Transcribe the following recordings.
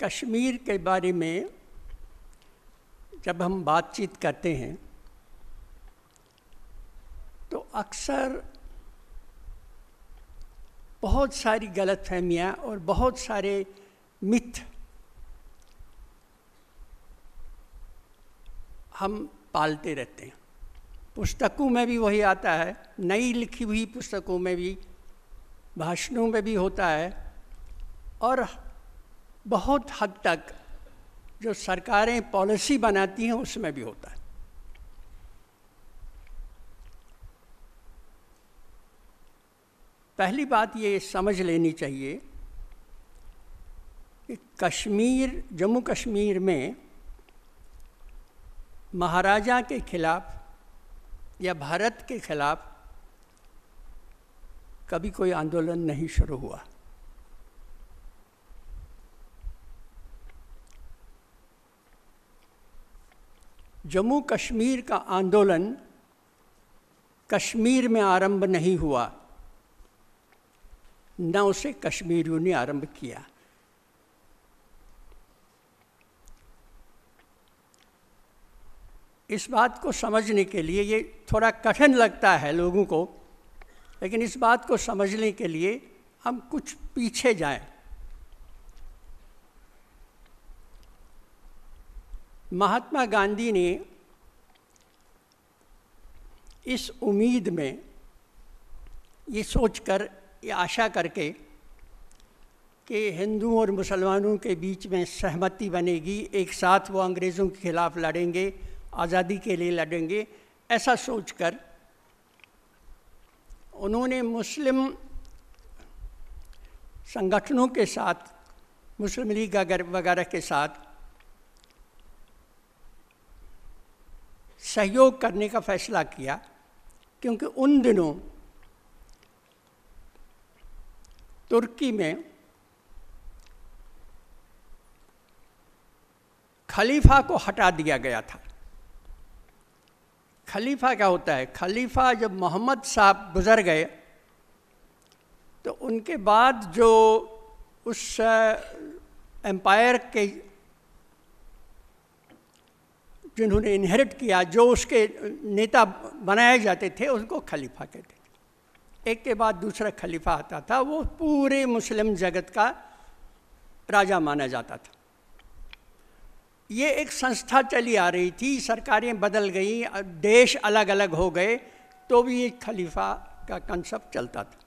कश्मीर के बारे में जब हम बातचीत करते हैं तो अक्सर बहुत सारी गलतफहमियां और बहुत सारे मिथ हम पालते रहते हैं। पुस्तकों में भी वही आता है, नई लिखी हुई पुस्तकों में भी, भाषणों में भी होता है, और बहुत हद तक जो सरकारें पॉलिसी बनाती हैं उसमें भी होता है। पहली बात ये समझ लेनी चाहिए कि कश्मीर, जम्मू कश्मीर में महाराजा के खिलाफ या भारत के खिलाफ कभी कोई आंदोलन नहीं शुरू हुआ। जम्मू कश्मीर का आंदोलन कश्मीर में आरंभ नहीं हुआ, न उसे कश्मीरियों ने आरंभ किया। इस बात को समझने के लिए, ये थोड़ा कठिन लगता है लोगों को, लेकिन इस बात को समझने के लिए हम कुछ पीछे जाएं। महात्मा गांधी ने इस उम्मीद में, ये सोचकर, ये आशा करके कि हिंदुओं और मुसलमानों के बीच में सहमति बनेगी, एक साथ वो अंग्रेज़ों के खिलाफ लड़ेंगे, आज़ादी के लिए लड़ेंगे, ऐसा सोचकर उन्होंने मुस्लिम संगठनों के साथ, मुस्लिम लीग वगैरह के साथ सहयोग करने का फैसला किया, क्योंकि उन दिनों तुर्की में खलीफा को हटा दिया गया था। खलीफा क्या होता है? खलीफा जब मोहम्मद साहब गुजर गए तो उनके बाद जो उस एम्पायर के जिन्होंने इनहेरिट किया, जो उसके नेता बनाए जाते थे, उनको खलीफा कहते थे। एक के बाद दूसरा खलीफा आता था, वो पूरे मुस्लिम जगत का राजा माना जाता था। ये एक संस्था चली आ रही थी, सरकारें बदल गई, देश अलग अलग हो गए, तो भी ये खलीफा का कंसेप्ट चलता था।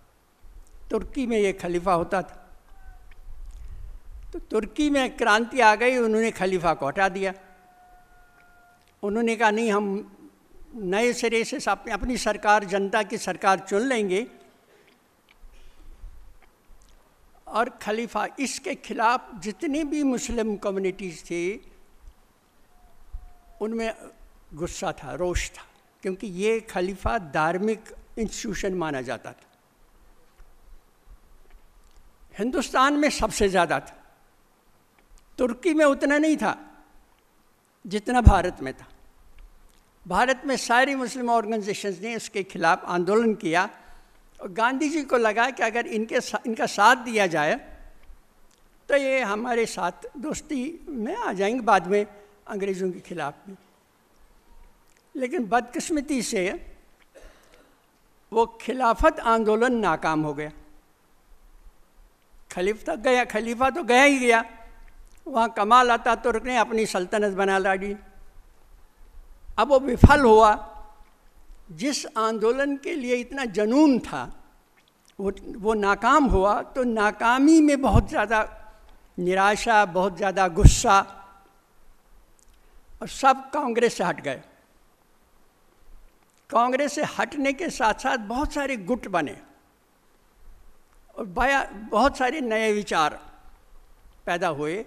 तुर्की में ये खलीफा होता था। तो तुर्की में क्रांति आ गई, उन्होंने खलीफा को हटा दिया। उन्होंने कहा नहीं, हम नए सिरे से अपनी सरकार, जनता की सरकार चुन लेंगे। और खलीफा, इसके खिलाफ जितनी भी मुस्लिम कम्युनिटीज़ थी उनमें गुस्सा था, रोष था, क्योंकि ये खलीफा धार्मिक इंस्टीट्यूशन माना जाता था। हिंदुस्तान में सबसे ज़्यादा था, तुर्की में उतना नहीं था जितना भारत में था। भारत में सारी मुस्लिम ऑर्गेनाइजेशंस ने इसके खिलाफ आंदोलन किया, और गांधी जी को लगा कि अगर इनका साथ दिया जाए तो ये हमारे साथ दोस्ती में आ जाएंगे बाद में अंग्रेज़ों के खिलाफ भी। लेकिन बदकिस्मती से वो खिलाफत आंदोलन नाकाम हो गया। खलीफा तो गया ही गया। वहाँ कमाल अतातुर्क ने अपनी सल्तनत बना ली। अब वो विफल हुआ। जिस आंदोलन के लिए इतना जुनून था वो नाकाम हुआ, तो नाकामी में बहुत ज़्यादा निराशा, बहुत ज़्यादा गुस्सा, और सब कांग्रेस से हट गए। कांग्रेस से हटने के साथ साथ बहुत सारे गुट बने और बहुत सारे नए विचार पैदा हुए,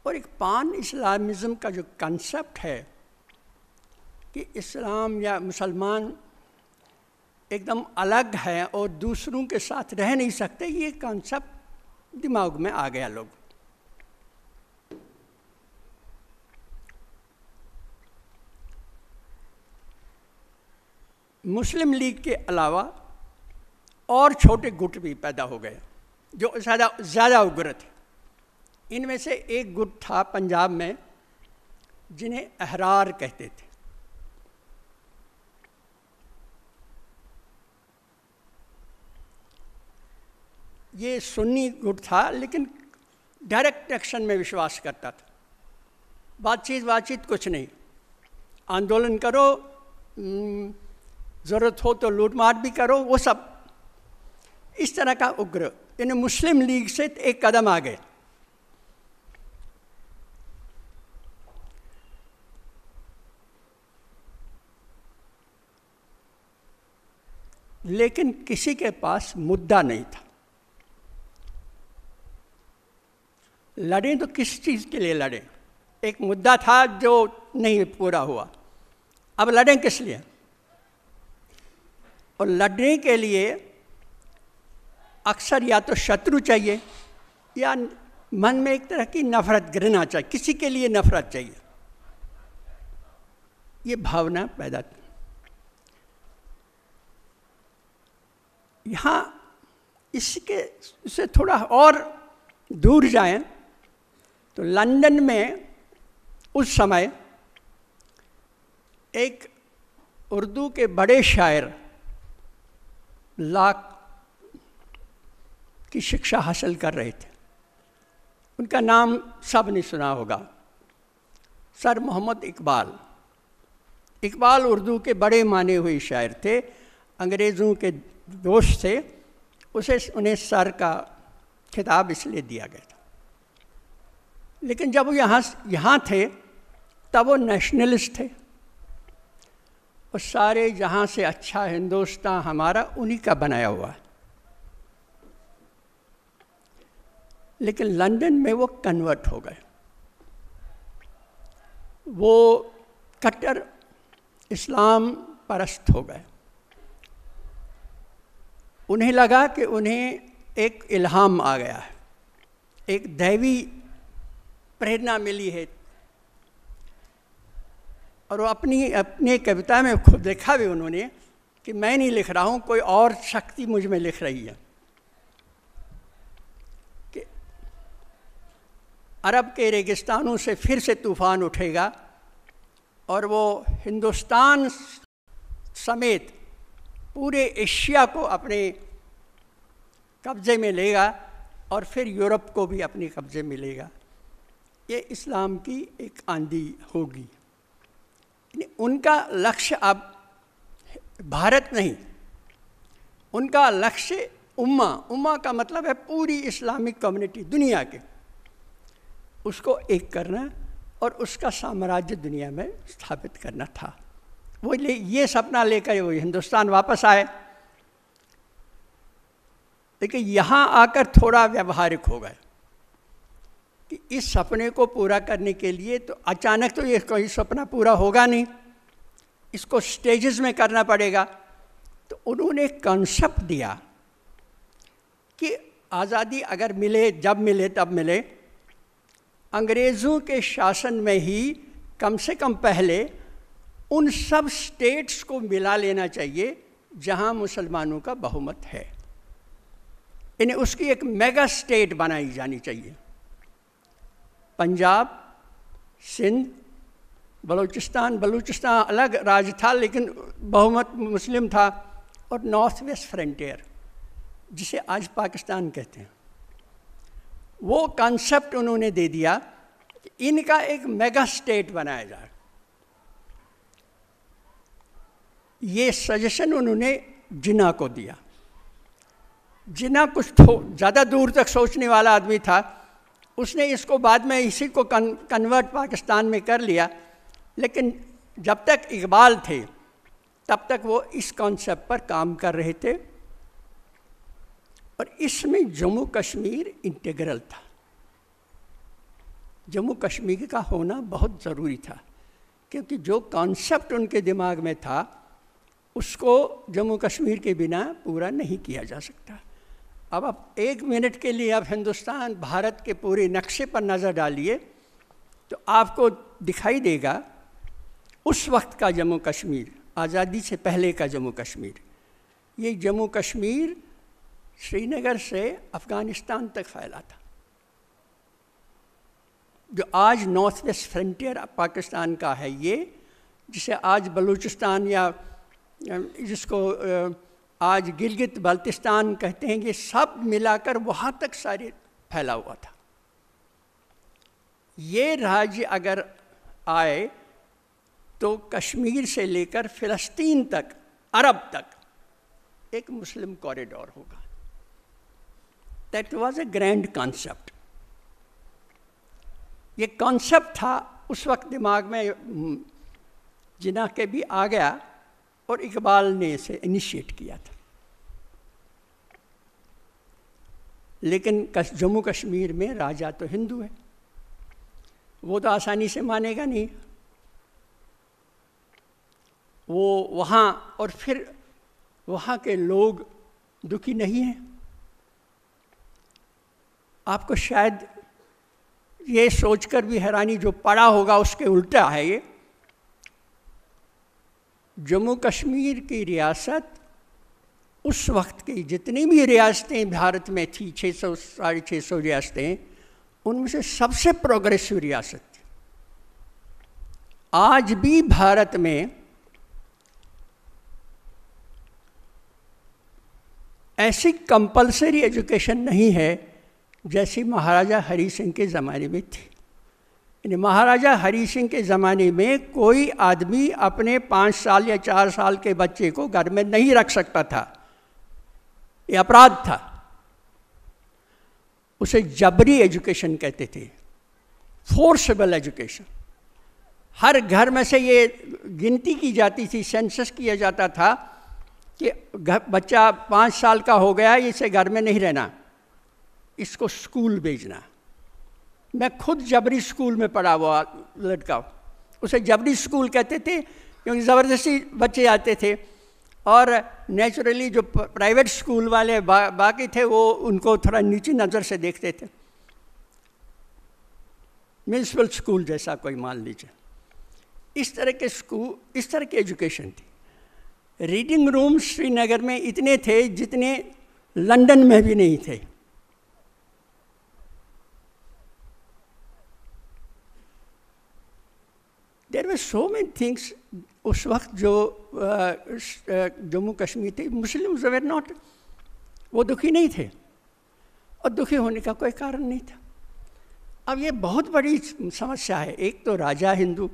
और एक पान इस्लामिज़म का जो कंसेप्ट है कि इस्लाम या मुसलमान एकदम अलग है और दूसरों के साथ रह नहीं सकते, ये कंसेप्ट दिमाग में आ गया लोग। मुस्लिम लीग के अलावा और छोटे गुट भी पैदा हो गए जो ज़्यादा उग्र थे। इनमें से एक गुट था पंजाब में जिन्हें अहरार कहते थे। ये सुन्नी गुट था, लेकिन डायरेक्ट एक्शन में विश्वास करता था। बातचीत कुछ नहीं, आंदोलन करो, ज़रूरत हो तो लूटमार भी करो, वो सब इस तरह का उग्र। इन्हें मुस्लिम लीग से एक कदम आ गए। लेकिन किसी के पास मुद्दा नहीं था। लड़े तो किस चीज़ के लिए लड़े? एक मुद्दा था जो नहीं पूरा हुआ, अब लड़ें किस लिए? और लड़ने के लिए अक्सर या तो शत्रु चाहिए या मन में एक तरह की नफरत, घृणा चाहिए, किसी के लिए नफरत चाहिए। ये भावना पैदा। यहाँ इसके से थोड़ा और दूर जाएं तो लंदन में उस समय एक उर्दू के बड़े शायर लाख की शिक्षा हासिल कर रहे थे। उनका नाम सब ने सुना होगा, सर मोहम्मद इकबाल। इकबाल उर्दू के बड़े माने हुए शायर थे, अंग्रेज़ों के दोस्त थे। उन्हें सर का खिताब इसलिए दिया गया था। लेकिन जब वो यहाँ थे तब वो नेशनलिस्ट थे, और सारे जहाँ से अच्छा हिंदुस्तान हमारा उन्हीं का बनाया हुआ है। लेकिन लंदन में वो कन्वर्ट हो गए, वो कट्टर इस्लाम परस्त हो गए। उन्हें लगा कि उन्हें एक इल्हाम आ गया है, एक दैवी प्रेरणा मिली है। और वो अपनी कविता में खुद देखा भी उन्होंने कि मैं नहीं लिख रहा हूँ, कोई और शक्ति मुझ में लिख रही है। कि अरब के रेगिस्तानों से फिर से तूफान उठेगा और वो हिंदुस्तान समेत पूरे एशिया को अपने कब्ज़े में लेगा और फिर यूरोप को भी अपने कब्ज़े में लेगा। ये इस्लाम की एक आंधी होगी। उनका लक्ष्य अब भारत नहीं, उनका लक्ष्य उम्मा का मतलब है पूरी इस्लामिक कम्युनिटी दुनिया के, उसको एक करना और उसका साम्राज्य दुनिया में स्थापित करना था। वो ये सपना लेकर वो हिंदुस्तान वापस आए। लेकिन यहाँ आकर थोड़ा व्यवहारिक हो गए कि इस सपने को पूरा करने के लिए तो अचानक तो ये कोई सपना पूरा होगा नहीं, इसको स्टेजेस में करना पड़ेगा। तो उन्होंने कॉन्सेप्ट दिया कि आज़ादी अगर मिले, जब मिले तब मिले, अंग्रेज़ों के शासन में ही कम से कम पहले उन सब स्टेट्स को मिला लेना चाहिए जहाँ मुसलमानों का बहुमत है। इन्हें उसकी एक मेगा स्टेट बनाई जानी चाहिए। पंजाब, सिंध, बलूचिस्तान अलग राज्य था लेकिन बहुमत मुस्लिम था, और नॉर्थ वेस्ट फ्रंटियर जिसे आज पाकिस्तान कहते हैं, वो कॉन्सेप्ट उन्होंने दे दिया कि इनका एक मेगा स्टेट बनाया जाए। ये सजेशन उन्होंने जिन्ना को दिया। जिन्ना कुछ ज़्यादा दूर तक सोचने वाला आदमी था, उसने इसको बाद में इसी को कन्वर्ट पाकिस्तान में कर लिया। लेकिन जब तक इकबाल थे तब तक वो इस कॉन्सेप्ट पर काम कर रहे थे, और इसमें जम्मू कश्मीर इंटीग्रल था। जम्मू कश्मीर का होना बहुत ज़रूरी था, क्योंकि जो कॉन्सेप्ट उनके दिमाग में था उसको जम्मू कश्मीर के बिना पूरा नहीं किया जा सकता। अब आप एक मिनट के लिए आप हिंदुस्तान भारत के पूरे नक्शे पर नज़र डालिए तो आपको दिखाई देगा उस वक्त का जम्मू कश्मीर, आज़ादी से पहले का जम्मू कश्मीर। ये जम्मू कश्मीर श्रीनगर से अफ़गानिस्तान तक फैला था। जो आज नॉर्थ वेस्ट फ्रंटियर पाकिस्तान का है, ये जिसे आज बलूचिस्तान या जिसको आज गिलगित बाल्टिस्तान कहते हैं, ये सब मिलाकर वहाँ तक सारे फैला हुआ था। ये राज्य अगर आए तो कश्मीर से लेकर फ़िलिस्तीन तक, अरब तक एक मुस्लिम कॉरिडोर होगा। That was a grand concept. ये कॉन्सेप्ट था उस वक्त दिमाग में, जिन्ना के भी आ गया और इकबाल ने इसे इनिशिएट किया था। लेकिन जम्मू कश्मीर में राजा तो हिंदू है, वो तो आसानी से मानेगा नहीं। वो वहाँ, और फिर वहाँ के लोग दुखी नहीं हैं। आपको शायद ये सोचकर भी हैरानी जो पड़ा होगा उसके उल्टा है ये। जम्मू कश्मीर की रियासत उस वक्त की जितनी भी रियासतें भारत में थी, 600 साढ़े 600 रियासतें, उनमें से सबसे प्रोग्रेसिव रियासत थी। आज भी भारत में ऐसी कंपलसरी एजुकेशन नहीं है जैसी महाराजा हरि सिंह के ज़माने में थी। यानी महाराजा हरि सिंह के ज़माने में कोई आदमी अपने 5 साल या 4 साल के बच्चे को घर में नहीं रख सकता था, ये अपराध था। उसे जबरी एजुकेशन कहते थे, फोर्सेबल एजुकेशन। हर घर में से ये गिनती की जाती थी, सेंसस किया जाता था कि बच्चा 5 साल का हो गया, इसे घर में नहीं रहना, इसको स्कूल भेजना। मैं खुद जबरी स्कूल में पढ़ा हुआ लड़का, उसे जबरी स्कूल कहते थे क्योंकि ज़बरदस्ती बच्चे आते थे। और नेचुरली जो प्राइवेट स्कूल वाले बाकी थे वो उनको थोड़ा नीची नज़र से देखते थे, म्यूनिसिपल स्कूल जैसा कोई मान लीजिए। इस तरह के स्कूल, इस तरह की एजुकेशन थी। रीडिंग रूम श्रीनगर में इतने थे जितने लंदन में भी नहीं थे। There were so many things. उस वक्त जो जम्मू कश्मीर थे, मुस्लिम्स वर नॉट, वो दुखी नहीं थे और दुखी होने का कोई कारण नहीं था। अब ये बहुत बड़ी समस्या है। एक तो राजा हिंदू,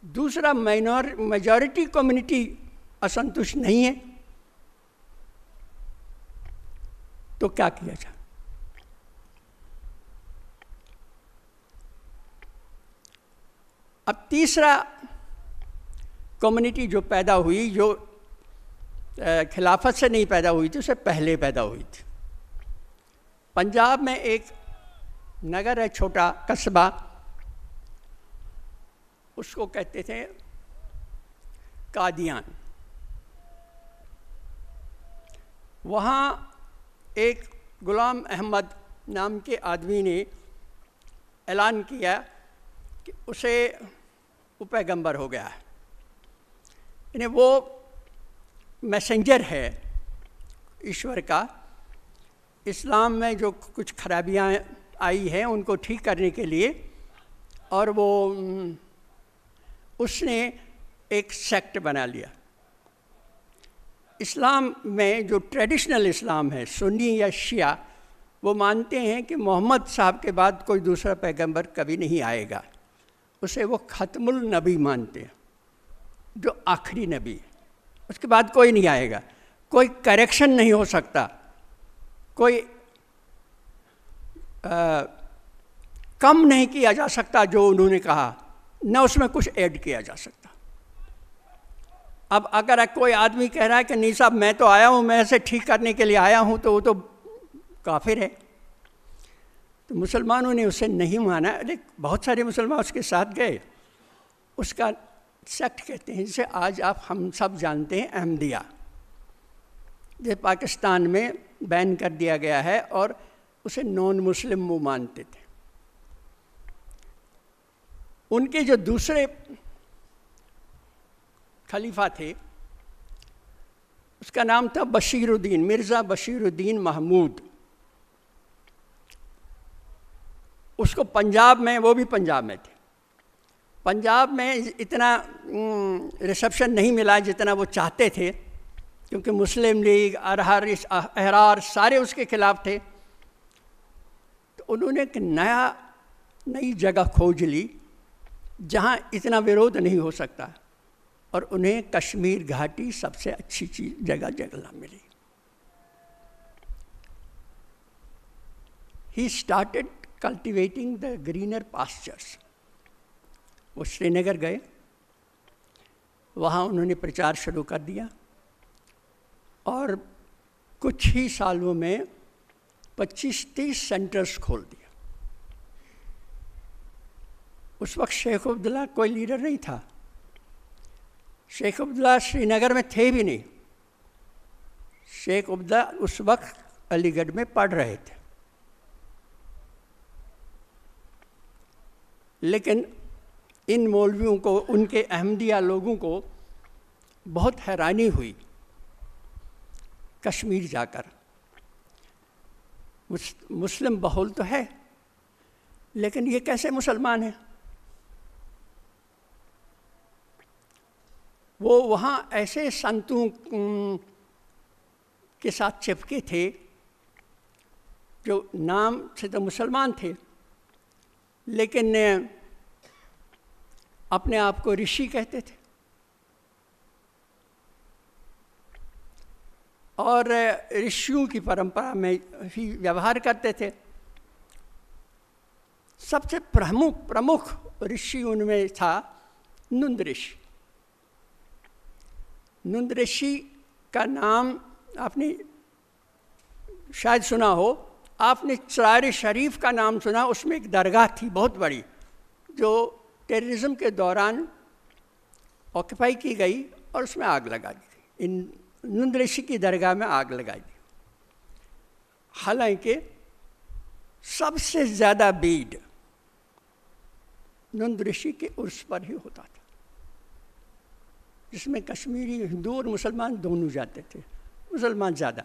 दूसरा मेजॉरिटी कम्युनिटी असंतुष्ट नहीं है, तो क्या किया जाए? अब तीसरा कम्युनिटी जो पैदा हुई, जो खिलाफत से नहीं पैदा हुई थी, उससे पहले पैदा हुई थी। पंजाब में एक नगर है, छोटा कस्बा, उसको कहते थे कादियान। वहाँ एक गुलाम अहमद नाम के आदमी ने ऐलान किया कि उसे वो पैगंबर हो गया है, यानी वो मैसेंजर है ईश्वर का। इस्लाम में जो कुछ खराबियाँ आई हैं उनको ठीक करने के लिए, और वो उसने एक सेक्ट बना लिया। इस्लाम में जो ट्रेडिशनल इस्लाम है, सुन्नी या शिया, वो मानते हैं कि मोहम्मद साहब के बाद कोई दूसरा पैगंबर कभी नहीं आएगा। उसे वो ख़त्मुल नबी मानते हैं, जो आखिरी नबी है, उसके बाद कोई नहीं आएगा, कोई करेक्शन नहीं हो सकता, कोई कम नहीं किया जा सकता जो उन्होंने कहा, न उसमें कुछ ऐड किया जा सकता। अब अगर कोई आदमी कह रहा है कि नहीं साहब मैं तो आया हूँ, मैं ऐसे ठीक करने के लिए आया हूँ, तो वो तो काफिर है। तो मुसलमानों ने उसे नहीं माना। लेकिन बहुत सारे मुसलमान उसके साथ गए। उसका सेक्ट कहते हैं, जिसे आज हम सब जानते हैं, अहमदिया, जो पाकिस्तान में बैन कर दिया गया है, और उसे नॉन मुस्लिम वो मानते थे। उनके जो दूसरे खलीफा थे, उसका नाम था बशीरुद्दीन, मिर्ज़ा बशीरुद्दीन महमूद। उसको पंजाब में, वो भी पंजाब में थे, पंजाब में इतना रिसेप्शन नहीं मिला जितना वो चाहते थे, क्योंकि मुस्लिम लीग, अहरार सारे उसके खिलाफ थे। तो उन्होंने एक नई जगह खोज ली जहाँ इतना विरोध नहीं हो सकता, और उन्हें कश्मीर घाटी सबसे अच्छी जगह मिली। He started cultivating the greener pastures. वो श्रीनगर गए, वहाँ उन्होंने प्रचार शुरू कर दिया, और कुछ ही सालों में 25-30 सेंटर्स खोल दिया। उस वक्त शेख अब्दुल्ला कोई लीडर नहीं था, शेख अब्दुल्ला श्रीनगर में थे भी नहीं। शेख अब्दुल्ला उस वक्त अलीगढ़ में पढ़ रहे थे। लेकिन इन मौलवियों को, उनके अहमदिया लोगों को बहुत हैरानी हुई कश्मीर जाकर। मुस्लिम बहुल तो है, लेकिन ये कैसे मुसलमान हैं? वो वहाँ ऐसे संतों के साथ चिपके थे जो नाम से तो मुसलमान थे, लेकिन अपने आप को ऋषि कहते थे, और ऋषियों की परंपरा में ही व्यवहार करते थे। सबसे प्रमुख ऋषि उनमें था नंद ऋषि। नंद ऋषि का नाम आपने शायद सुना हो। आपने चरार शरीफ का नाम सुना, उसमें एक दरगाह थी बहुत बड़ी, जो टेररिज्म के दौरान ऑक्यूपाई की गई और उसमें आग लगा दी थी। इन नंद ऋषि की दरगाह में आग लगाई दी। हालांकि सबसे ज़्यादा बीड नंद ऋषि के उर्स पर ही होता था, जिसमें कश्मीरी हिंदू और मुसलमान दोनों जाते थे, मुसलमान ज़्यादा।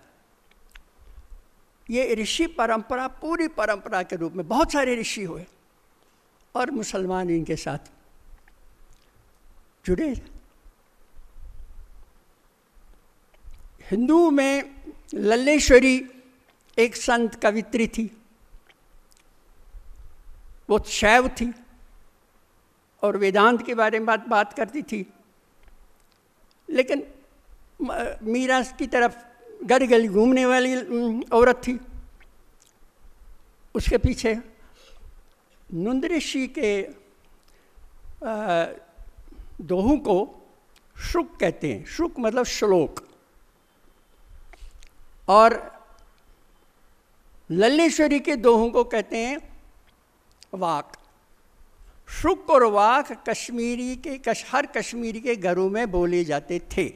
ये ऋषि परंपरा पूरी परंपरा के रूप में बहुत सारे ऋषि हुए, और मुसलमान इनके साथ जुड़े। हिंदू में लल्लेश्वरी एक संत कवित्री थी, वो शैव थी और वेदांत के बारे में बात करती थी, लेकिन मीरा की तरफ गली गली घूमने वाली औरत थी। उसके पीछे नंद ऋषि के दोहों को श्रुक कहते हैं। श्रुक मतलब श्लोक, और लल्लेश्वरी के दोहों को कहते हैं वाक। श्रुक और वाक हर कश्मीरी के घरों में बोले जाते थे,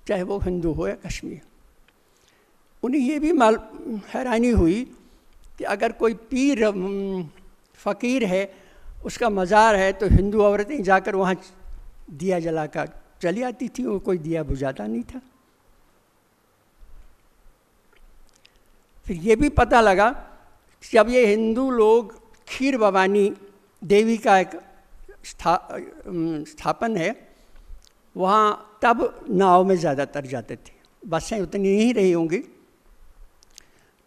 चाहे वो हिंदू हो या कश्मीर। उन्हें ये भी हैरानी हुई कि अगर कोई पीर फ़कीर है, उसका मज़ार है, तो हिंदू औरतें जाकर वहाँ दिया जलाकर चली आती थी, वो कोई दिया बुझाता नहीं था। फिर ये भी पता लगा कि जब ये हिंदू लोग खीर भवानी देवी का एक स्थापन है वहाँ, तब नाव में ज़्यादातर जाते थे। बसें उतनी नहीं रही होंगी,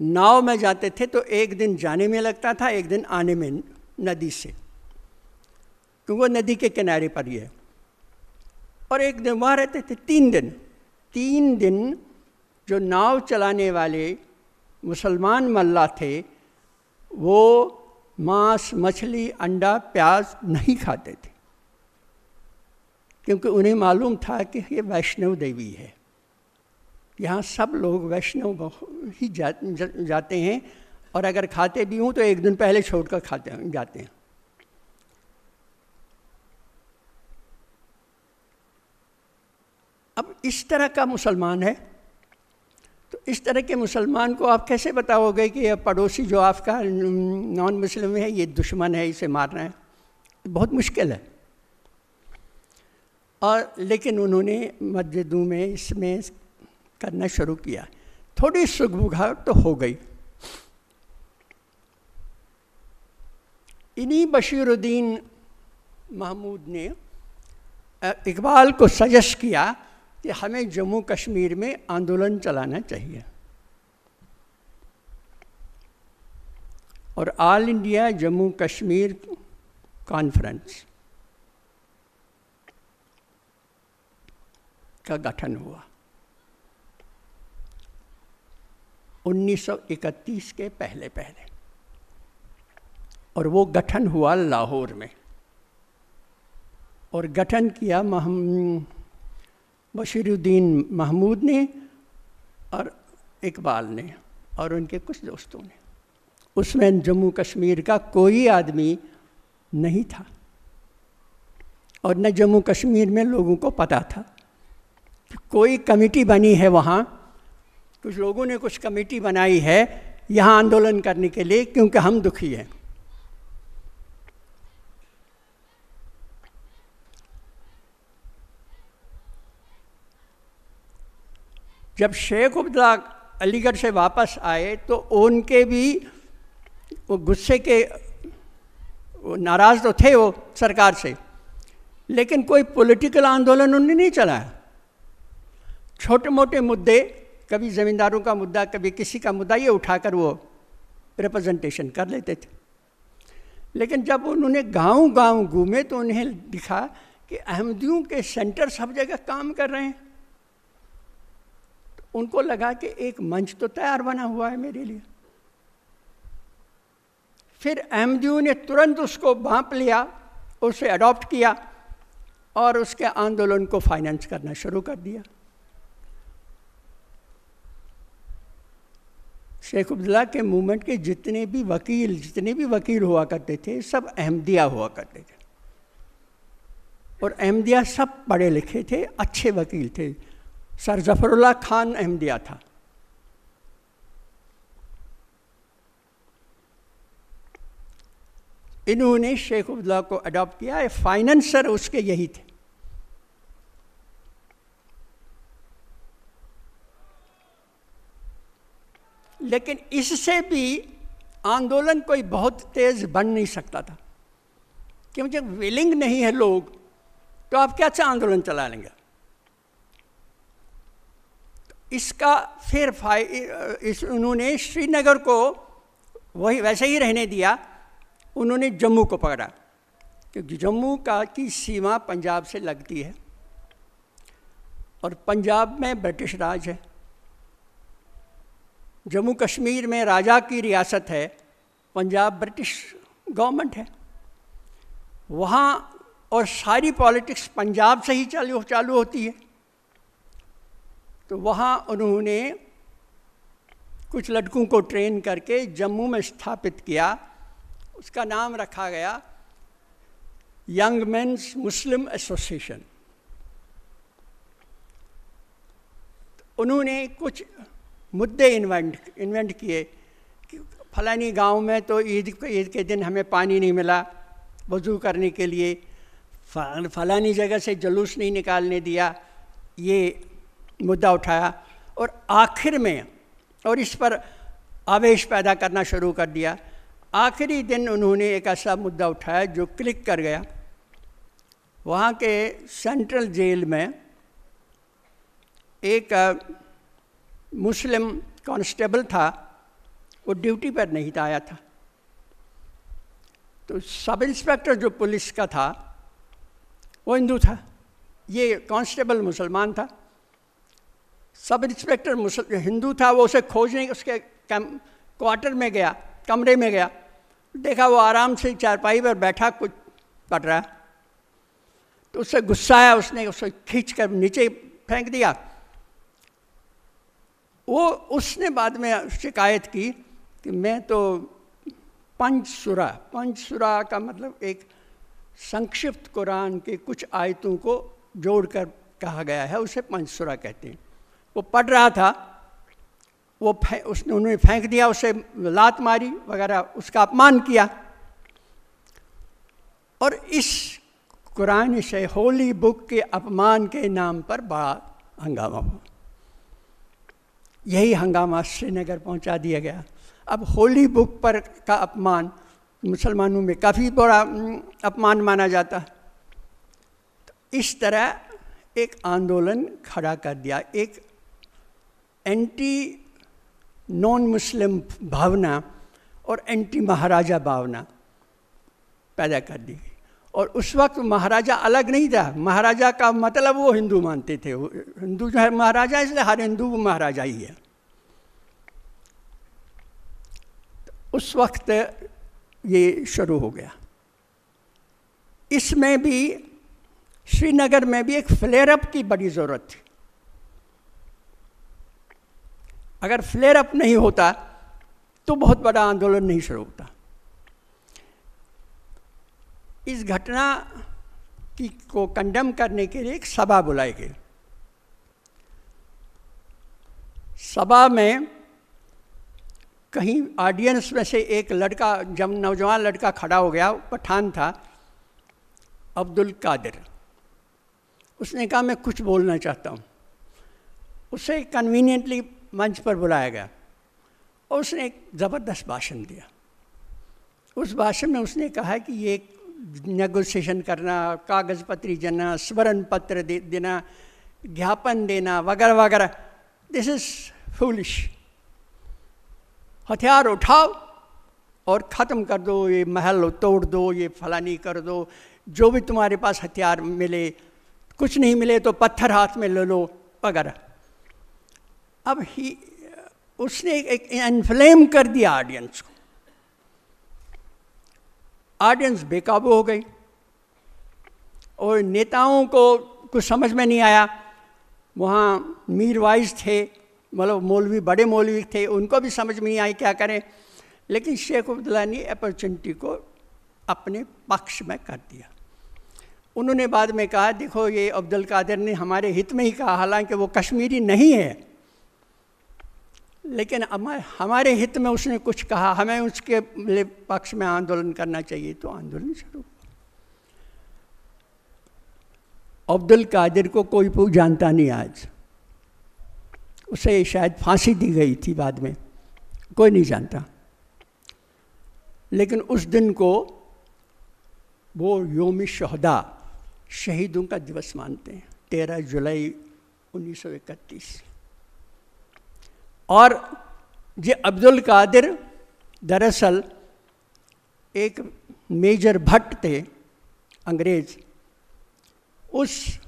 नाव में जाते थे। तो एक दिन जाने में लगता था, एक दिन आने में नदी से, क्योंकि वो नदी के किनारे पर ही है। और एक दिन वहाँ रहते थे 3 दिन जो नाव चलाने वाले मुसलमान मल्लाह थे, वो मांस, मछली, अंडा, प्याज नहीं खाते थे, क्योंकि उन्हें मालूम था कि ये वैष्णव देवी है, यहाँ सब लोग वैष्णव ही जाते हैं, और अगर खाते भी हों तो एक दिन पहले छोड़कर जाते हैं। अब इस तरह का मुसलमान है, तो इस तरह के मुसलमान को आप कैसे बताओगे कि यह पड़ोसी जो आपका नॉन मुस्लिम है ये दुश्मन है, इसे मारना है? बहुत मुश्किल है। और लेकिन उन्होंने मस्जिदों में इसमें करना शुरू किया। थोड़ी सुगबुगाहट तो हो गई। इन्हीं बशीरुद्दीन महमूद ने इकबाल को सजेस्ट किया कि हमें जम्मू कश्मीर में आंदोलन चलाना चाहिए, और all India Jammu Kashmir conference का गठन हुआ 1931 के पहले, और वो गठन हुआ लाहौर में, और गठन किया बशीरुद्दीन महमूद ने और इकबाल ने और उनके कुछ दोस्तों ने। उसमें जम्मू कश्मीर का कोई आदमी नहीं था, और न जम्मू कश्मीर में लोगों को पता था कि कोई कमेटी बनी है वहाँ। कुछ लोगों ने कुछ कमेटी बनाई है यहाँ आंदोलन करने के लिए, क्योंकि हम दुखी हैं। जब शेख अब्दुल्ला अलीगढ़ से वापस आए तो उनके भी वो गुस्से के नाराज़ तो थे वो सरकार से, लेकिन कोई पॉलिटिकल आंदोलन उन्होंने नहीं चलाया। छोटे मोटे मुद्दे, कभी ज़मींदारों का मुद्दा, कभी किसी का मुद्दा, ये उठाकर वो रिप्रेजेंटेशन कर लेते थे। लेकिन जब उन्होंने गांव-गांव घूमे तो उन्हें दिखा कि अहमदियों के सेंटर सब जगह काम कर रहे हैं। तो उनको लगा कि एक मंच तो तैयार बना हुआ है मेरे लिए। फिर अहमदियों ने तुरंत उसको भांप लिया, उसे अडॉप्ट किया और उसके आंदोलन को फाइनेंस करना शुरू कर दिया। शेख अब्दुल्ला के मूवमेंट के जितने भी वकील हुआ करते थे सब अहमदिया हुआ करते थे, और अहमदिया सब पढ़े लिखे थे, अच्छे वकील थे। सर जफरुल्लाह खान अहमदिया था। इन्होंने शेख अब्दुल्ला को अडॉप्ट किया। फाइनेंसर उसके यही थे। लेकिन इससे भी आंदोलन कोई बहुत तेज बन नहीं सकता था, क्योंकि जब विलिंग नहीं है लोग तो आप क्या अच्छा आंदोलन चला लेंगे। इसका फिर उन्होंने श्रीनगर को वही वैसे ही रहने दिया। उन्होंने जम्मू को पकड़ा, क्योंकि जम्मू की सीमा पंजाब से लगती है और पंजाब में ब्रिटिश राज है। जम्मू कश्मीर में राजा की रियासत है, पंजाब ब्रिटिश गवर्नमेंट है वहाँ, और सारी पॉलिटिक्स पंजाब से ही चालू होती है। तो वहाँ उन्होंने कुछ लड़कों को ट्रेन करके जम्मू में स्थापित किया। उसका नाम रखा गया यंग मेंस मुस्लिम एसोसिएशन। उन्होंने कुछ मुद्दे इन्वेंट किए कि फलानी गांव में तो ईद के दिन हमें पानी नहीं मिला वज़ू करने के लिए, फलानी जगह से जुलूस नहीं निकालने दिया, ये मुद्दा उठाया। और आखिर में, और इस पर आवेश पैदा करना शुरू कर दिया, आखिरी दिन उन्होंने एक ऐसा मुद्दा उठाया जो क्लिक कर गया। वहाँ के सेंट्रल जेल में एक मुस्लिम कांस्टेबल था, वो ड्यूटी पर नहीं आया था। तो सब इंस्पेक्टर जो पुलिस का था वो हिंदू था, ये कांस्टेबल मुसलमान था। सब इंस्पेक्टर हिंदू था। वो उसे खोजने उसके क्वार्टर में गया, कमरे में गया, देखा वो आराम से चारपाई पर बैठा कुछ पढ़ रहा है। तो उससे गुस्सा आया, उसने उसे खींच कर नीचे फेंक दिया। उसने बाद में शिकायत की कि मैं तो पंचसुरा का मतलब एक संक्षिप्त कुरान के कुछ आयतों को जोड़कर कहा गया है, उसे पंचसुरा कहते हैं। वो पढ़ रहा था, उन्होंने फेंक दिया, उसे लात मारी वगैरह, उसका अपमान किया। और इस कुरान से होली बुक के अपमान के नाम पर बड़ा हंगामा हुआ। यही हंगामा श्रीनगर पहुंचा दिया गया। अब होली बुक पर का अपमान मुसलमानों में काफ़ी बड़ा अपमान माना जाता। तो इस तरह एक आंदोलन खड़ा कर दिया, एक एंटी नॉन मुस्लिम भावना और एंटी महाराजा भावना पैदा कर दी गई। और उस वक्त महाराजा अलग नहीं था, महाराजा का मतलब वो हिंदू मानते थे, हिंदू जो है महाराजा, इसलिए हर हिंदू वो महाराजा ही है। तो उस वक्त ये शुरू हो गया। इसमें भी श्रीनगर में भी एक फ्लेयर अप की बड़ी ज़रूरत थी। अगर फ्लेयर अप नहीं होता तो बहुत बड़ा आंदोलन नहीं शुरू होता। इस घटना की को कंडेम करने के लिए एक सभा बुलाई गई। सभा में कहीं ऑडियंस में से एक लड़का, जब नौजवान लड़का खड़ा हो गया, पठान था, अब्दुल कादिर। उसने कहा मैं कुछ बोलना चाहता हूँ। उसे कन्वीनियंटली मंच पर बुलाया गया और उसने एक ज़बरदस्त भाषण दिया। उस भाषण में उसने कहा कि ये नेगोशिएशन करना, कागज़ पत्री देना, स्मरण पत्र देना, ज्ञापन देना वगैरह वगैरह, दिस इज़ फूलिश। हथियार उठाओ और ख़त्म कर दो, ये महल तोड़ दो, ये फलानी कर दो, जो भी तुम्हारे पास हथियार मिले, कुछ नहीं मिले तो पत्थर हाथ में ले लो वगैरह। अब उसने एक इन्फ्लेम कर दिया ऑडियंस को। ऑडियंस बेकाबू हो गई और नेताओं को कुछ समझ में नहीं आया। वहाँ मीर वाइज थे, मतलब मौलवी, बड़े मौलवी थे, उनको भी समझ में नहीं आई क्या करें। लेकिन शेख अब्दुल्ला ने अपॉर्चुनिटी को अपने पक्ष में कर दिया। उन्होंने बाद में कहा देखो ये अब्दुल कादिर ने हमारे हित में ही कहा, हालांकि वो कश्मीरी नहीं है, लेकिन हमारे हित में उसने कुछ कहा, हमें उसके पक्ष में आंदोलन करना चाहिए। तो आंदोलन शुरू हुआ। अब्दुल कादिर को कोई जानता नहीं आज, उसे शायद फांसी दी गई थी बाद में, कोई नहीं जानता। लेकिन उस दिन को वो योम शहदा, शहीदों का दिवस मानते हैं, 13 जुलाई 1931। और ये अब्दुल कादिर दरअसल एक मेजर भट्ट थे, अंग्रेज, उस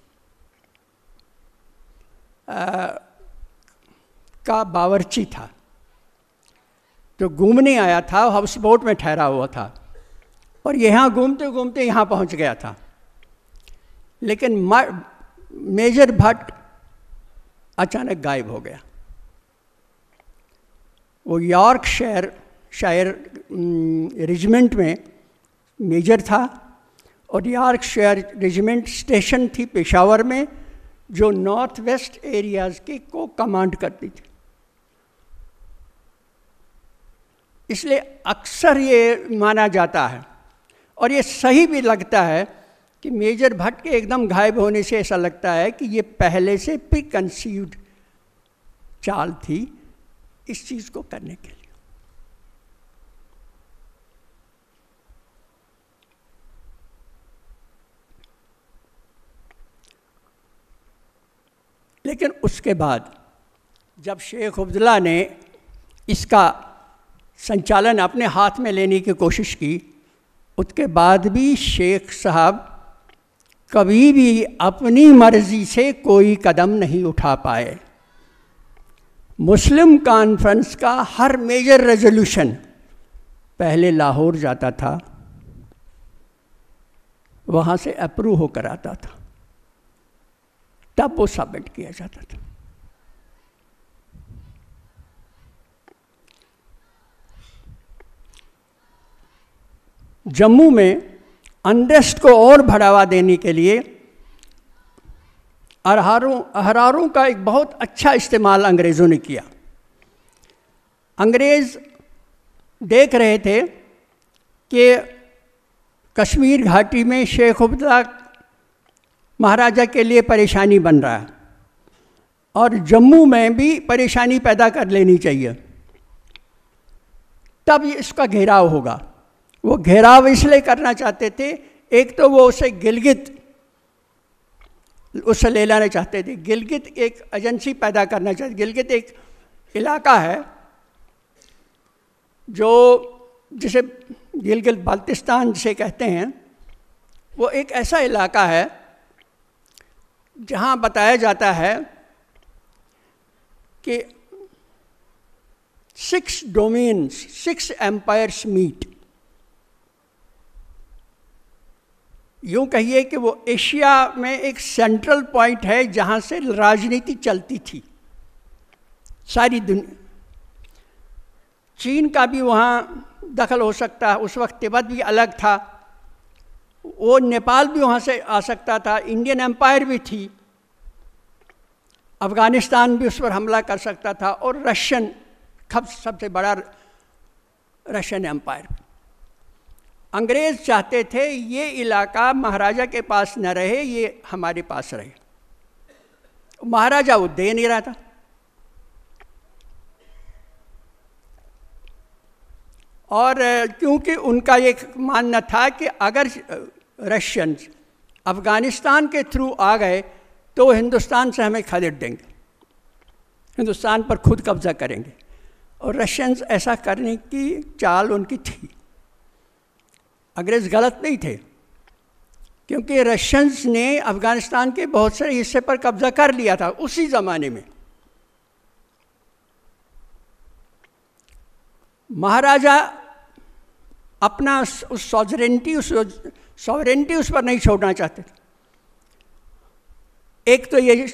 का बावर्ची था, जो घूमने आया था, हाउस बोट में ठहरा हुआ था और यहाँ घूमते घूमते यहाँ पहुँच गया था। लेकिन मेजर भट्ट अचानक गायब हो गया। वो यॉर्कशायर रेजिमेंट में मेजर था और यॉर्कशायर रेजिमेंट स्टेशन थी पेशावर में, जो नॉर्थ वेस्ट एरियाज़ के को कमांड करती थी। इसलिए अक्सर ये माना जाता है और ये सही भी लगता है कि मेजर भट्ट के एकदम गायब होने से ऐसा लगता है कि ये पहले से प्री कंसीव्ड चाल थी इस चीज़ को करने के लिए। लेकिन उसके बाद जब शेख अब्दुल्ला ने इसका संचालन अपने हाथ में लेने की कोशिश की, उसके बाद भी शेख साहब कभी भी अपनी मर्जी से कोई कदम नहीं उठा पाए। मुस्लिम कॉन्फ्रेंस का हर मेजर रेजोल्यूशन पहले लाहौर जाता था, वहाँ से अप्रूव होकर आता था, तब वो सबमिट किया जाता था। जम्मू में अनरेस्ट को और बढ़ावा देने के लिए अहरारों का एक बहुत अच्छा इस्तेमाल अंग्रेज़ों ने किया। अंग्रेज़ देख रहे थे कि कश्मीर घाटी में शेख अब्दुल्ला महाराजा के लिए परेशानी बन रहा है और जम्मू में भी परेशानी पैदा कर लेनी चाहिए, तब इसका घेराव होगा। वो घेराव इसलिए करना चाहते थे, एक तो वो उसे गिलगित उससे ले लाना चाहते थे। गिलगित एक एजेंसी पैदा करना चाहते। गिलगित एक इलाका है जो जिसे गिलगित बाल्टिस्तान जिसे कहते हैं, वो एक ऐसा इलाका है जहाँ बताया जाता है कि 6 डोमेन्स, 6 एम्पायर्स मीट। यूँ कहिए कि वो एशिया में एक सेंट्रल पॉइंट है जहाँ से राजनीति चलती थी सारी दुनिया। चीन का भी वहाँ दखल हो सकता है, उस वक्त तिब्बत भी अलग था, वो नेपाल भी वहाँ से आ सकता था, इंडियन एम्पायर भी थी, अफ़गानिस्तान भी उस पर हमला कर सकता था, और रशियन सबसे बड़ा रशियन एम्पायर। अंग्रेज़ चाहते थे ये इलाका महाराजा के पास न रहे, ये हमारे पास रहे। महाराजा वो दे नहीं रहा था। और क्योंकि उनका ये मानना था कि अगर रशियंस अफ़गानिस्तान के थ्रू आ गए तो हिंदुस्तान से हमें खरीद देंगे, हिंदुस्तान पर खुद कब्ज़ा करेंगे। और रशियंस ऐसा करने की चाल उनकी थी। अंग्रेज़ गलत नहीं थे, क्योंकि रशियंस ने अफ़गानिस्तान के बहुत सारे हिस्से पर कब्ज़ा कर लिया था उसी ज़माने में। महाराजा अपना उस सॉवरेनिटी उस पर नहीं छोड़ना चाहते। एक तो ये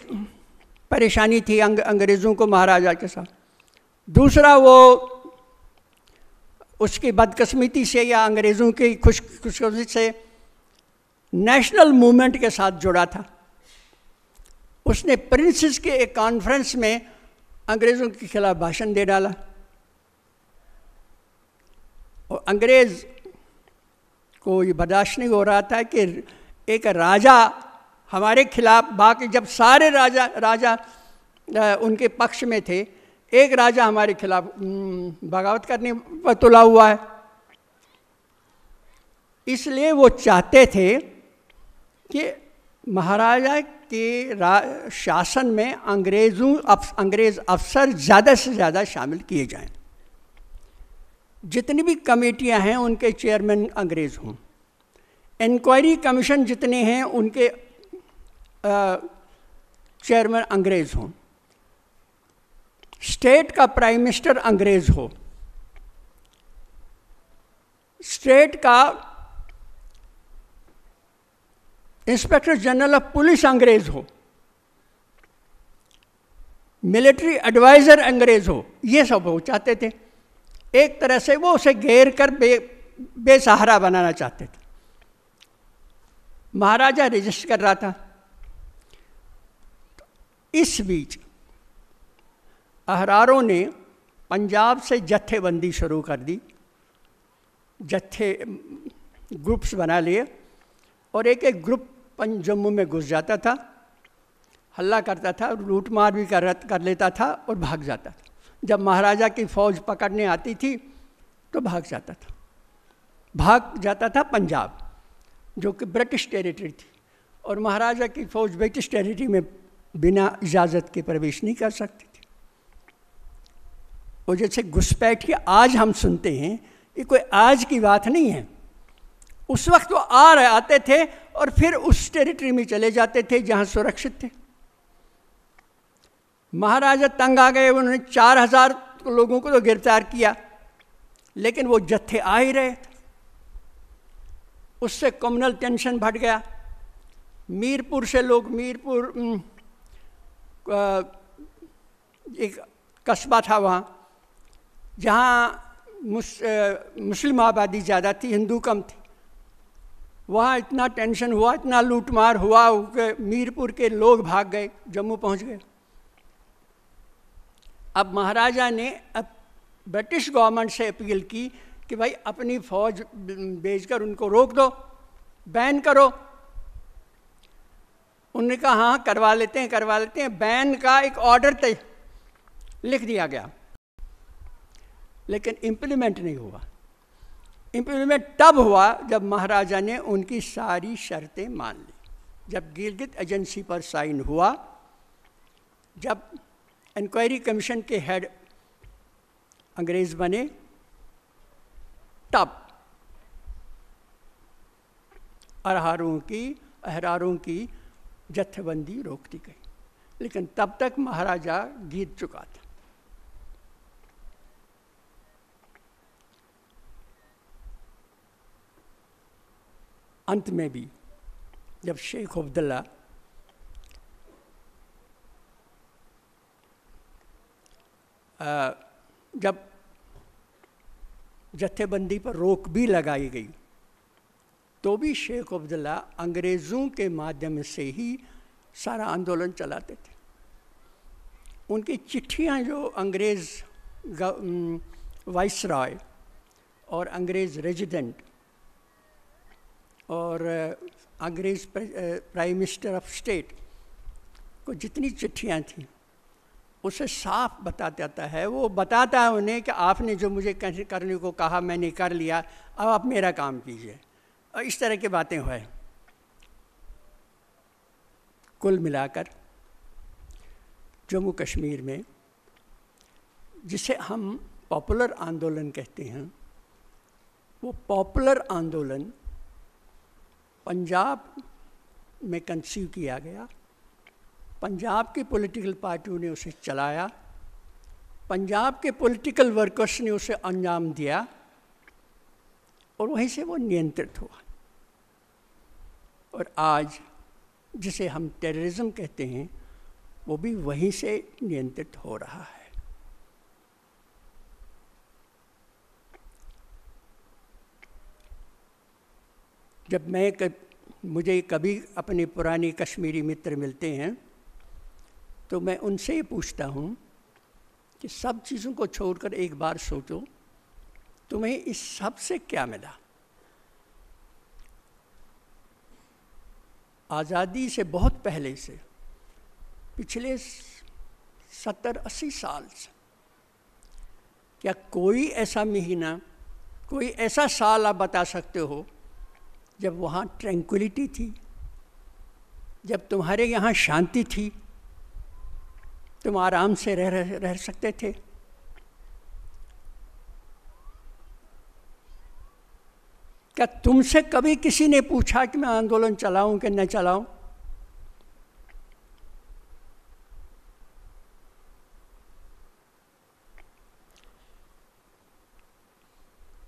परेशानी थी अंग्रेज़ों को महाराजा के साथ। दूसरा वो उसकी बदकिस्मती से या अंग्रेज़ों की खुशकिस्मती से नेशनल मूवमेंट के साथ जुड़ा था। उसने प्रिंसेस के एक कॉन्फ्रेंस में अंग्रेज़ों के खिलाफ भाषण दे डाला, और अंग्रेज़ को ये बर्दाश्त नहीं हो रहा था कि एक राजा हमारे खिलाफ, बाकी जब सारे राजा उनके पक्ष में थे, एक राजा हमारे खिलाफ बगावत करने पर तुला हुआ है। इसलिए वो चाहते थे कि महाराजा के शासन में अंग्रेज़ अफसर ज़्यादा से ज़्यादा शामिल किए जाएं। जितनी भी कमेटियां हैं उनके चेयरमैन अंग्रेज़ हों, इंक्वायरी कमीशन जितने हैं उनके चेयरमैन अंग्रेज़ हों, स्टेट का प्राइम मिनिस्टर अंग्रेज़ हो, स्टेट का इंस्पेक्टर जनरल ऑफ पुलिस अंग्रेज़ हो, मिलिट्री एडवाइज़र अंग्रेज़ हो। ये सब वो चाहते थे। एक तरह से वो उसे घेर कर बेसहारा बनाना चाहते थे। महाराजा रजिस्ट कर रहा था। इस बीच अहरारों ने पंजाब से जत्थेबंदी शुरू कर दी, ग्रुप्स बना लिए, और एक एक ग्रुप जम्मू में घुस जाता था, हल्ला करता था, लूट मार भी कर लेता था और भाग जाता था। जब महाराजा की फ़ौज पकड़ने आती थी तो भाग जाता था पंजाब, जो कि ब्रिटिश टेरिटरी थी, और महाराजा की फ़ौज ब्रिटिश टेरिटरी में बिना इजाज़त के प्रवेश नहीं कर सकती थी। और जैसे घुसपैठिया आज हम सुनते हैं, ये कोई आज की बात नहीं है। उस वक्त वो आते थे और फिर उस टेरिटरी में चले जाते थे जहाँ सुरक्षित थे। महाराजा तंग आ गए, उन्होंने 4000 लोगों को तो गिरफ्तार किया, लेकिन वो जत्थे आ ही रहे। उससे कम्युनल टेंशन बढ़ गया। मीरपुर से लोग, मीरपुर एक कस्बा था वहाँ, जहाँ मुस्लिम आबादी ज़्यादा थी, हिंदू कम थी। वहाँ इतना टेंशन हुआ, इतना लूटमार हुआ कि मीरपुर के लोग भाग गए, जम्मू पहुँच गए। अब महाराजा ने ब्रिटिश गवर्नमेंट से अपील की कि भाई अपनी फ़ौज भेजकर उनको रोक दो, बैन करो। उन्होंने कहा हाँ करवा लेते हैं। बैन का एक ऑर्डर लिख दिया गया, लेकिन इम्प्लीमेंट नहीं हुआ। इम्प्लीमेंट तब हुआ जब महाराजा ने उनकी सारी शर्तें मान ली, जब गिलगित एजेंसी पर साइन हुआ, जब इंक्वायरी कमीशन के हेड अंग्रेज बने, तब अहरारों की जत्थेबंदी रोक दी गई। लेकिन तब तक महाराजा जीत चुका था। अंत में भी जब शेख अब्दुल्ला जब जत्थेबंदी पर रोक भी लगाई गई, तो भी शेख अब्दुल्ला अंग्रेज़ों के माध्यम से ही सारा आंदोलन चलाते थे। उनकी चिट्ठियां जो अंग्रेज़ वाइसरॉय और अंग्रेज़ रेजिडेंट और अंग्रेज़ प्राइम मिनिस्टर ऑफ स्टेट को जितनी चिट्ठियां थीं, उसे साफ बता देता है, वो बताता है उन्हें कि आपने जो मुझे करने को कहा मैंने कर लिया, अब आप मेरा काम कीजिए, और इस तरह की बातें हुए। कुल मिलाकर जम्मू कश्मीर में जिसे हम पॉपुलर आंदोलन कहते हैं, वो पॉपुलर आंदोलन पंजाब में कंसीव किया गया। पंजाब की पॉलिटिकल पार्टियों ने उसे चलाया, पंजाब के पॉलिटिकल वर्कर्स ने उसे अंजाम दिया, और वहीं से वो नियंत्रित हुआ। और आज जिसे हम टेररिज्म कहते हैं, वो भी वहीं से नियंत्रित हो रहा है। जब मुझे कभी अपने पुराने कश्मीरी मित्र मिलते हैं, तो मैं उनसे ये पूछता हूँ कि सब चीज़ों को छोड़कर एक बार सोचो, तुम्हें इस सब से क्या मिला? आज़ादी से बहुत पहले से, पिछले 70-80 साल से, क्या कोई ऐसा महीना, कोई ऐसा साल आप बता सकते हो जब वहाँ ट्रैंक्विलिटी थी, जब तुम्हारे यहाँ शांति थी, तुम आराम से रह सकते थे? क्या तुमसे कभी किसी ने पूछा कि मैं आंदोलन चलाऊं कि न चलाऊं?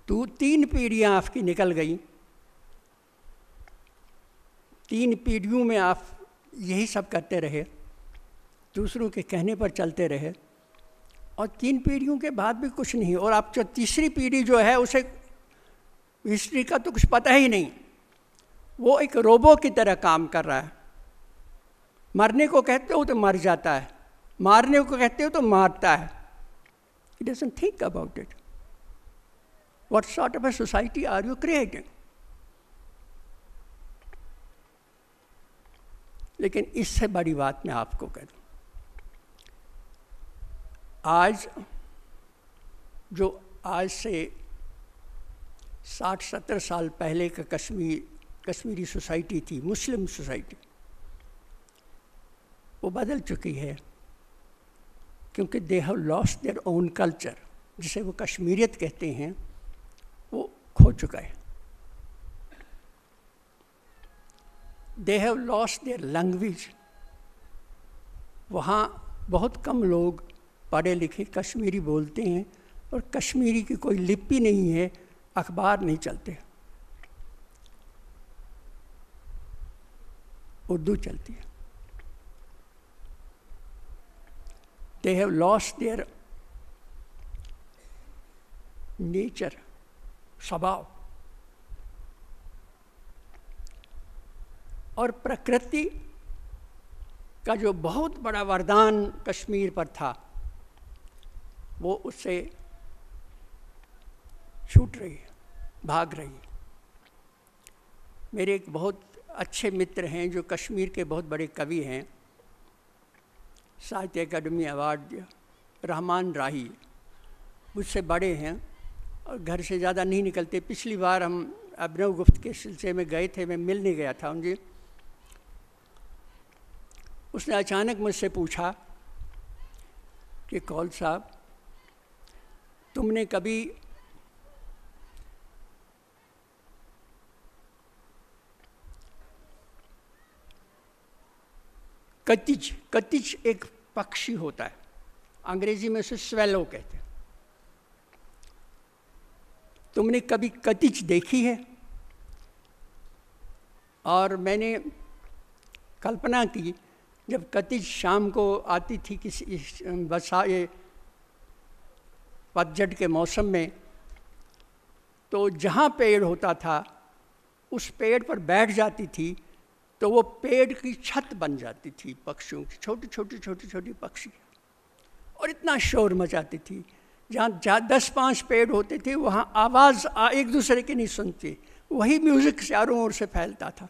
तो 3 पीढ़ियां आपकी निकल गई, 3 पीढ़ियों में आप यही सब करते रहे, दूसरों के कहने पर चलते रहे, और 3 पीढ़ियों के बाद भी कुछ नहीं। और आप जो तीसरी पीढ़ी जो है, उसे हिस्ट्री का तो कुछ पता ही नहीं, वो एक रोबो की तरह काम कर रहा है। मरने को कहते हो तो मर जाता है, मारने को कहते हो तो मारता है। He doesn't think about it. What sort of a society are you creating? लेकिन इससे बड़ी बात मैं आपको कह दूं, आज से 60-70 साल पहले का कश्मीरी सोसाइटी थी, मुस्लिम सोसाइटी, वो बदल चुकी है, क्योंकि they have lost their own culture, जिसे वो कश्मीरियत कहते हैं, वो खो चुका है। They have lost their language. वहाँ बहुत कम लोग पढ़े लिखे कश्मीरी बोलते हैं, और कश्मीरी की कोई लिपि नहीं है, अखबार नहीं चलते, उर्दू चलती है। They have lost their nature, स्वभाव। और प्रकृति का जो बहुत बड़ा वरदान कश्मीर पर था, वो उससे छूट रही है, भाग रही है। मेरे एक बहुत अच्छे मित्र हैं जो कश्मीर के बहुत बड़े कवि हैं, साहित्य अकादमी अवार्ड रहमान राही, मुझसे बड़े हैं, और घर से ज़्यादा नहीं निकलते। पिछली बार हम अभिनव गुप्त के सिलसिले में गए थे, मैं मिलने गया था उनसे। उसने अचानक मुझसे पूछा कि कौल साहब, तुमने कभी कतिज एक पक्षी होता है, अंग्रेजी में उसे स्वेलो कहते हैं, तुमने कभी कतिज देखी है? और मैंने कल्पना की, जब कतिज शाम को आती थी किसी ये पतझड़ के मौसम में, तो जहाँ पेड़ होता था उस पेड़ पर बैठ जाती थी, तो वो पेड़ की छत बन जाती थी पक्षियों की, छोटी छोटी छोटी छोटी पक्षी, और इतना शोर मचाती थी। जहाँ 10-5 पेड़ होते थे वहाँ आवाज़ एक दूसरे की नहीं सुनती, वही म्यूज़िक चारों ओर से फैलता था।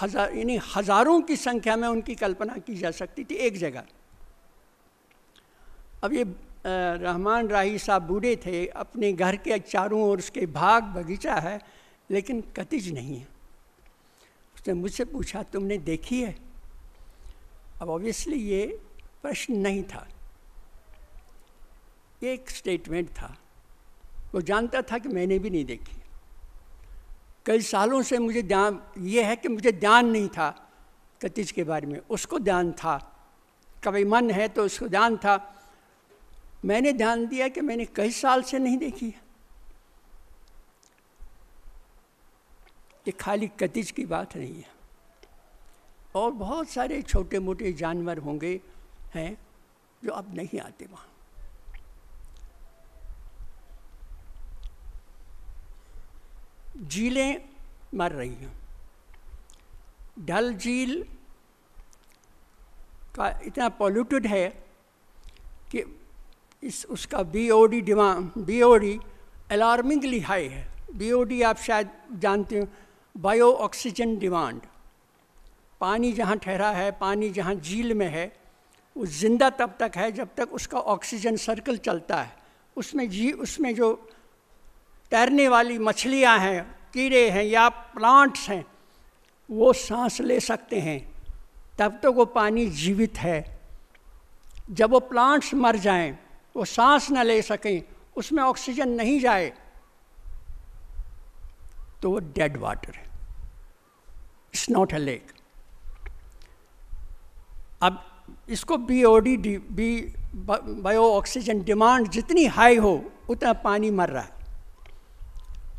यानी हज़ारों की संख्या में उनकी कल्पना की जा सकती थी एक जगह। अब ये रहमान राही साहब बूढ़े थे, अपने घर के चारों ओर उसके बाग बगीचा है, लेकिन कतिज नहीं है। उसने मुझसे पूछा तुमने देखी है? अब ऑब्वियसली ये प्रश्न नहीं था, ये एक स्टेटमेंट था। वो जानता था कि मैंने भी नहीं देखी। कई सालों से मुझे ध्यान ये है कि मुझे ध्यान नहीं था कतिज के बारे में, उसको ध्यान था। कभी मन है तो उसको ध्यान था। मैंने ध्यान दिया कि मैंने कई साल से नहीं देखी। ये खाली कतिज की बात नहीं है, और बहुत सारे छोटे मोटे जानवर होंगे हैं जो अब नहीं आते वहाँ। झीलें मर रही हैं। डल झील का इतना पॉल्यूटेड है कि उसका BOD अलार्मिंगली हाई है। BOD आप शायद जानते हो, बायो ऑक्सीजन डिमांड। पानी जहाँ ठहरा है, पानी जहाँ झील में है, वो जिंदा तब तक है जब तक उसका ऑक्सीजन सर्कल चलता है। उसमें जो तैरने वाली मछलियाँ हैं, कीड़े हैं या प्लांट्स हैं, वो सांस ले सकते हैं, तब तक वो पानी जीवित है। जब वो प्लांट्स मर जाएं, वो सांस न ले सकें, उसमें ऑक्सीजन नहीं जाए, तो वो डेड वाटर है, इट्स नॉट अ लेक। अब इसको बायो ऑक्सीजन डिमांड जितनी हाई हो उतना पानी मर रहा है,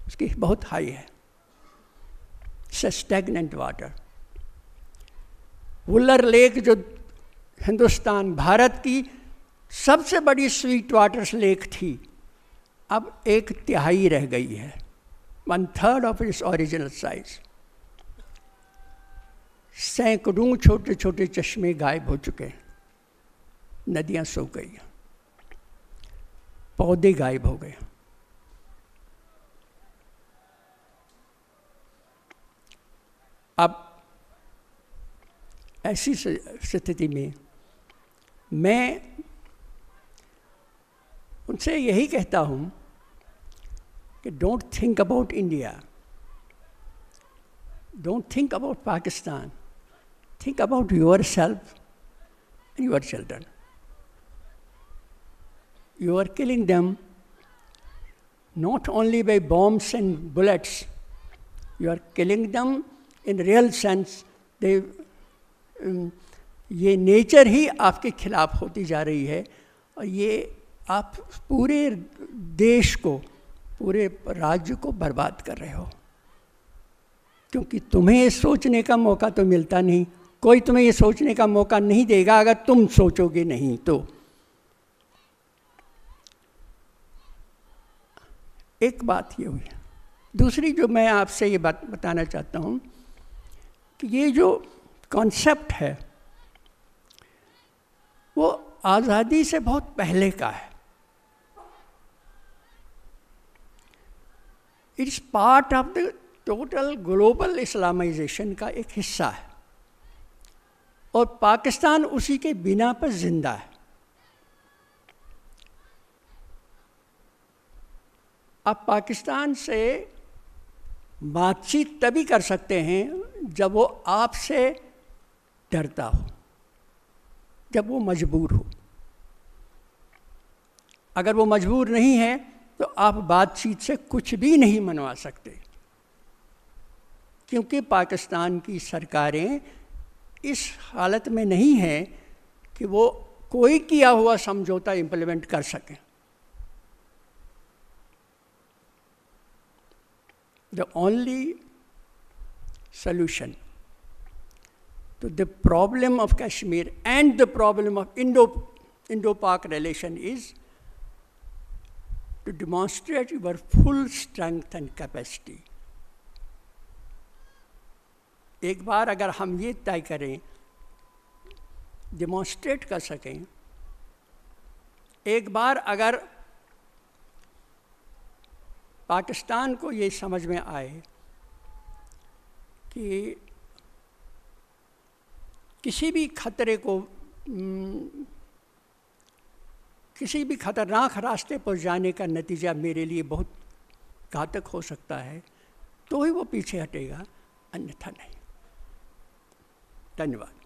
उसकी बहुत हाई है, स्टैग्नेंट वाटर। वुलर लेक जो हिंदुस्तान भारत की सबसे बड़ी स्वीट वाटर लेक थी, अब 1/3 रह गई है, 1/3 ऑफ इट्स ओरिजिनल साइज। सैकड़ों छोटे छोटे चश्मे गायब हो चुके हैं, नदियां सूख गई, पौधे गायब हो गए। अब ऐसी स्थिति में मैं उनसे यही कहता हूँ कि don't think about India, don't think about Pakistan, think about yourself and your children. You are killing them not only by bombs and bullets, you are killing them in real sense. ये नेचर ही आपके खिलाफ होती जा रही है, और ये आप पूरे देश को, पूरे राज्य को बर्बाद कर रहे हो, क्योंकि तुम्हें ये सोचने का मौका तो मिलता नहीं। कोई तुम्हें ये सोचने का मौका नहीं देगा अगर तुम सोचोगे नहीं तो। एक बात ये हुई। दूसरी जो मैं आपसे ये बात बताना चाहता हूँ कि ये जो कॉन्सेप्ट है वो आज़ादी से बहुत पहले का है। It's part of the total global Islamisation का एक हिस्सा है, और पाकिस्तान उसी के बिना पर जिंदा है। आप पाकिस्तान से बातचीत तभी कर सकते हैं जब वो आपसे डरता हो, जब वो मजबूर हो। अगर वो मजबूर नहीं है तो आप बातचीत से कुछ भी नहीं मनवा सकते, क्योंकि पाकिस्तान की सरकारें इस हालत में नहीं हैं कि वो कोई किया हुआ समझौता इम्प्लीमेंट कर सकें। The only solution to the problem of Kashmir and the problem of Indo-Pak relation is to demonstrate your full strength and capacity. एक बार अगर हम ये तय करें, डेमोन्स्ट्रेट कर सकें, एक बार अगर पाकिस्तान को ये समझ में आए कि किसी भी खतरे को, किसी भी खतरनाक रास्ते पर जाने का नतीजा मेरे लिए बहुत घातक हो सकता है, तो ही वो पीछे हटेगा, अन्यथा नहीं। धन्यवाद।